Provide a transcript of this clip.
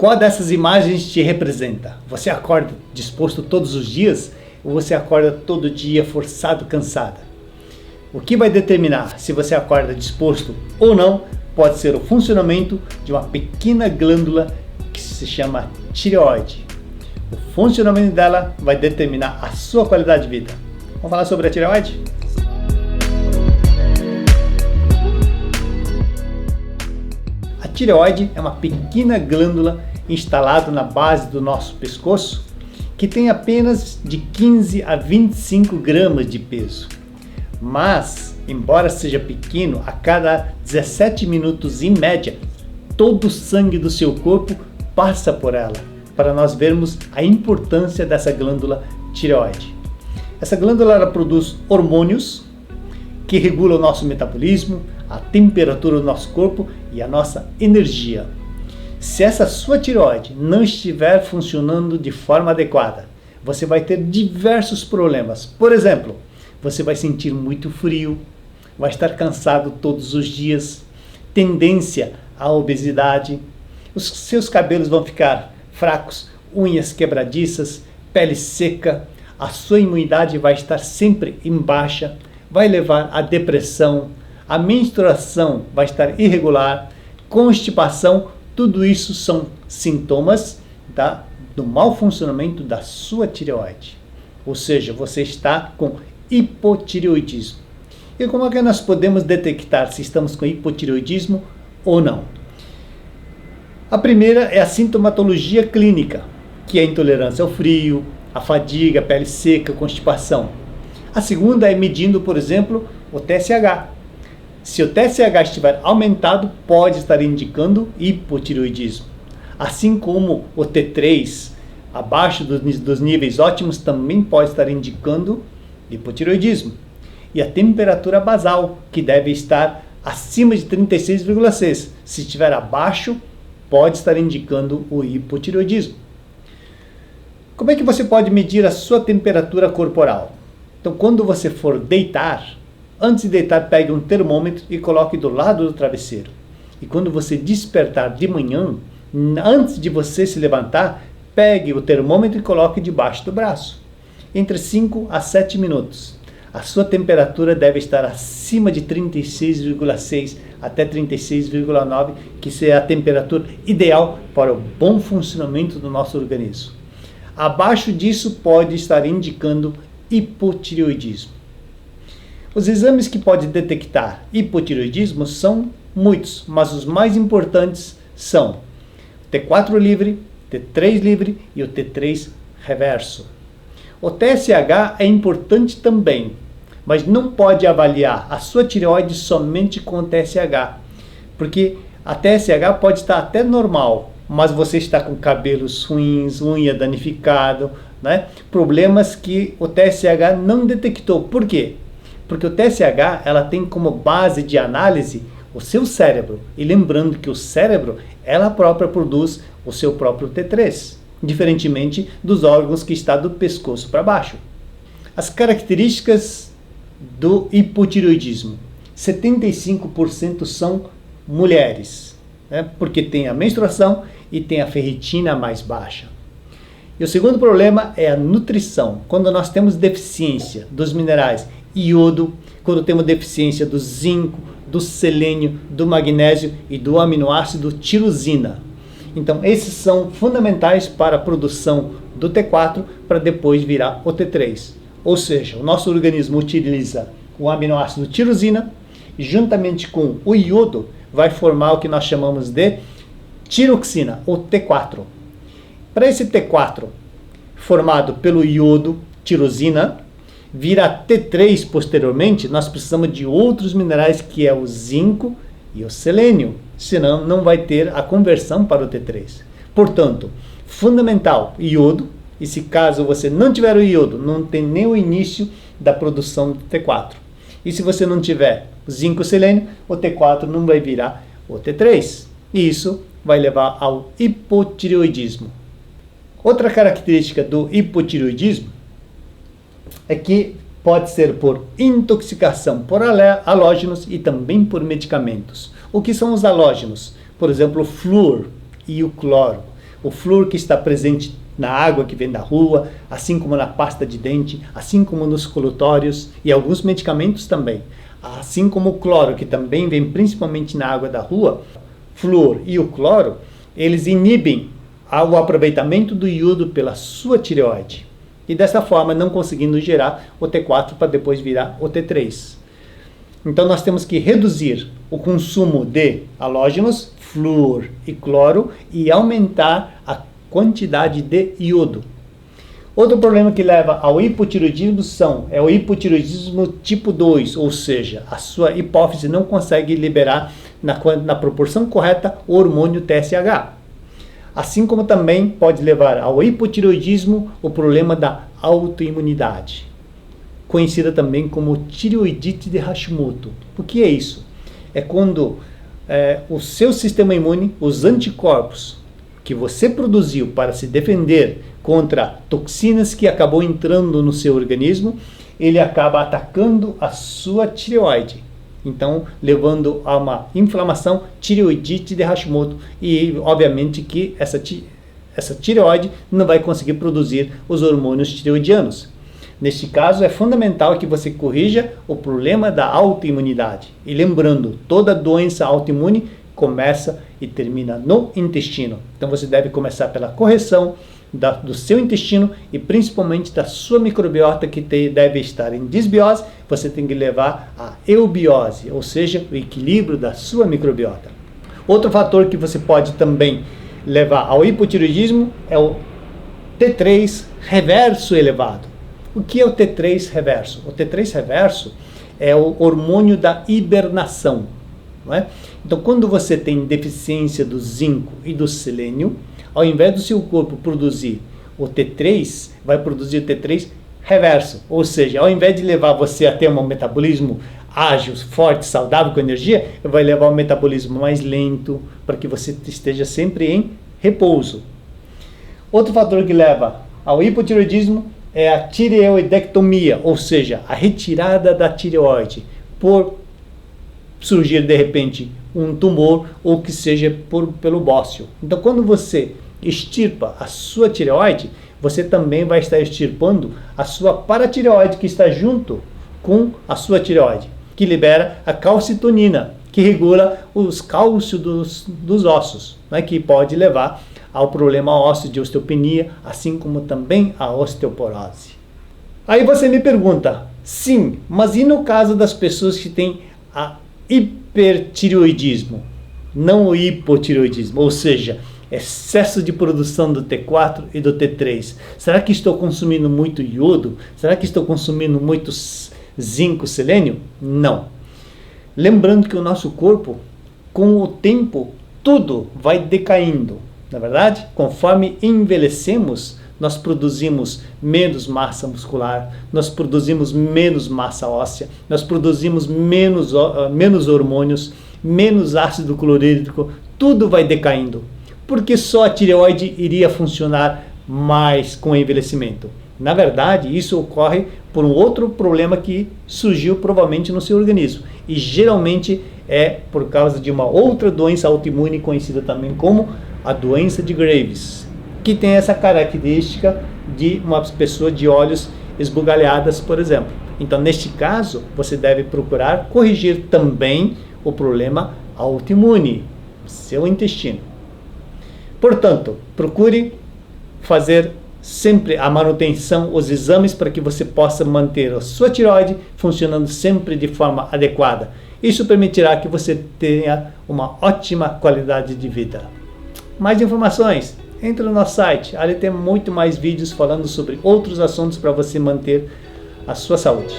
Qual dessas imagens te representa? Você acorda disposto todos os dias ou você acorda todo dia forçado, cansada? O que vai determinar se você acorda disposto ou não pode ser o funcionamento de uma pequena glândula que se chama tireoide. O funcionamento dela vai determinar a sua qualidade de vida. Vamos falar sobre a tireoide? A tireoide é uma pequena glândula instalada na base do nosso pescoço que tem apenas de 15 a 25 gramas de peso. Mas, embora seja pequeno, a cada 17 minutos em média, todo o sangue do seu corpo passa por ela, para nós vermos a importância dessa glândula tireoide. Essa glândula ela produz hormônios que regulam o nosso metabolismo, a temperatura do nosso corpo e a nossa energia. Se essa sua tireoide não estiver funcionando de forma adequada, você vai ter diversos problemas. Por exemplo, você vai sentir muito frio, vai estar cansado todos os dias, tendência à obesidade, os seus cabelos vão ficar fracos, unhas quebradiças, pele seca, a sua imunidade vai estar sempre em baixa, vai levar à depressão, a menstruação vai estar irregular, constipação, tudo isso são sintomas do mau funcionamento da sua tireoide. Ou seja, você está com hipotireoidismo. E como é que nós podemos detectar se estamos com hipotireoidismo ou não? A primeira é a sintomatologia clínica, que é a intolerância ao frio, a fadiga, a pele seca, constipação. A segunda é medindo, por exemplo, o TSH. Se o TSH estiver aumentado, pode estar indicando hipotireoidismo. Assim como o T3, abaixo dos níveis ótimos, também pode estar indicando hipotireoidismo. E a temperatura basal, que deve estar acima de 36,6. Se estiver abaixo, pode estar indicando o hipotireoidismo. Como é que você pode medir a sua temperatura corporal? Então, quando você for deitar, antes de deitar, pegue um termômetro e coloque do lado do travesseiro. E quando você despertar de manhã, antes de você se levantar, pegue o termômetro e coloque debaixo do braço. Entre 5 a 7 minutos. A sua temperatura deve estar acima de 36,6 até 36,9, que é a temperatura ideal para o bom funcionamento do nosso organismo. Abaixo disso pode estar indicando hipotireoidismo. Os exames que podem detectar hipotireoidismo são muitos, mas os mais importantes são o T4 livre, T3 livre e o T3 reverso. O TSH é importante também, mas não pode avaliar a sua tireoide somente com o TSH, porque a TSH pode estar até normal, mas você está com cabelos ruins, unha danificada, né? Problemas que o TSH não detectou. Por quê? Porque o TSH ela tem como base de análise o seu cérebro. E lembrando que o cérebro, ela própria produz o seu próprio T3, diferentemente dos órgãos que estão do pescoço para baixo. As características do hipotireoidismo. 75% são mulheres, né? Porque tem a menstruação e tem a ferritina mais baixa. E o segundo problema é a nutrição. Quando nós temos deficiência dos minerais iodo, quando temos deficiência do zinco, do selênio, do magnésio e do aminoácido tirosina. Então, esses são fundamentais para a produção do T4 para depois virar o T3. Ou seja, o nosso organismo utiliza o aminoácido tirosina e juntamente com o iodo vai formar o que nós chamamos de tiroxina, ou T4. Para esse T4, formado pelo iodo, tirosina, virar T3 posteriormente, nós precisamos de outros minerais que é o zinco e o selênio, senão não vai ter a conversão para o T3. Portanto, fundamental, iodo, e se caso você não tiver o iodo, não tem nem o início da produção do T4. E se você não tiver o zinco e o selênio, o T4 não vai virar o T3. E isso vai levar ao hipotireoidismo. Outra característica do hipotireoidismo é que pode ser por intoxicação por halógenos e também por medicamentos. O que são os halógenos? Por exemplo, o flúor e o cloro. o flúor que está presente na água que vem da rua, assim como na pasta de dente, assim como nos colutórios e alguns medicamentos também, assim como o cloro, que também vem principalmente na água da rua. Flúor e o cloro, eles inibem o aproveitamento do iodo pela sua tireoide e dessa forma não conseguindo gerar o T4 para depois virar o T3. Então nós temos que reduzir o consumo de halógenos, flúor e cloro e aumentar a quantidade de iodo. Outro problema que leva ao hipotireoidismo é o hipotireoidismo tipo 2, ou seja, a sua hipófise não consegue liberar na proporção correta o hormônio TSH. Assim como também pode levar ao hipotireoidismo o problema da autoimunidade, conhecida também como tireoidite de Hashimoto. O que é isso? É quando o seu sistema imune, os anticorpos que você produziu para se defender contra toxinas que acabou entrando no seu organismo, ele acaba atacando a sua tireoide. Então, levando a uma inflamação, tireoidite de Hashimoto. E, obviamente, que essa tireoide não vai conseguir produzir os hormônios tireoidianos. Neste caso, é fundamental que você corrija o problema da autoimunidade. E lembrando, toda doença autoimune começa e termina no intestino. Então, você deve começar pela correção do seu intestino e principalmente da sua microbiota que deve estar em desbiose. Você tem que levar a eubiose, ou seja, o equilíbrio da sua microbiota. Outro fator que você pode também levar ao hipotireoidismo é o T3 reverso elevado. O que é o T3 reverso? O T3 reverso é o hormônio da hibernação, não é? Então, quando você tem deficiência do zinco e do selênio, ao invés do seu corpo produzir o T3, vai produzir o T3 reverso. Ou seja, ao invés de levar você a ter um metabolismo ágil, forte, saudável, com energia, vai levar um metabolismo mais lento, para que você esteja sempre em repouso. Outro fator que leva ao hipotireoidismo é a tireoidectomia, ou seja, a retirada da tireoide, por surgir de repente um tumor ou que seja pelo bócio. Então, quando você extirpa a sua tireoide, você também vai estar extirpando a sua paratireoide, que está junto com a sua tireoide, que libera a calcitonina, que regula os cálcios dos ossos, né, que pode levar ao problema ósseo de osteopenia, assim como também a osteoporose. Aí você me pergunta, sim, mas e no caso das pessoas que têm a hipertireoidismo, não o hipotireoidismo, ou seja, excesso de produção do T4 e do T3. Será que estou consumindo muito iodo? Será que estou consumindo muito zinco, selênio? Não. Lembrando que o nosso corpo, com o tempo, tudo vai decaindo. Na verdade, conforme envelhecemos, nós produzimos menos massa muscular, nós produzimos menos massa óssea, nós produzimos menos hormônios, menos ácido clorídrico, tudo vai decaindo. Porque só a tireoide iria funcionar mais com o envelhecimento. Na verdade, isso ocorre por um outro problema que surgiu provavelmente no seu organismo. E geralmente é por causa de uma outra doença autoimune conhecida também como a doença de Graves, que tem essa característica de uma pessoa de olhos esbugalhadas, por exemplo. Então, neste caso, você deve procurar corrigir também o problema autoimune, seu intestino. Portanto, procure fazer sempre a manutenção, os exames, para que você possa manter a sua tireoide funcionando sempre de forma adequada. Isso permitirá que você tenha uma ótima qualidade de vida. Mais informações? Entre no nosso site, ali tem muito mais vídeos falando sobre outros assuntos para você manter a sua saúde.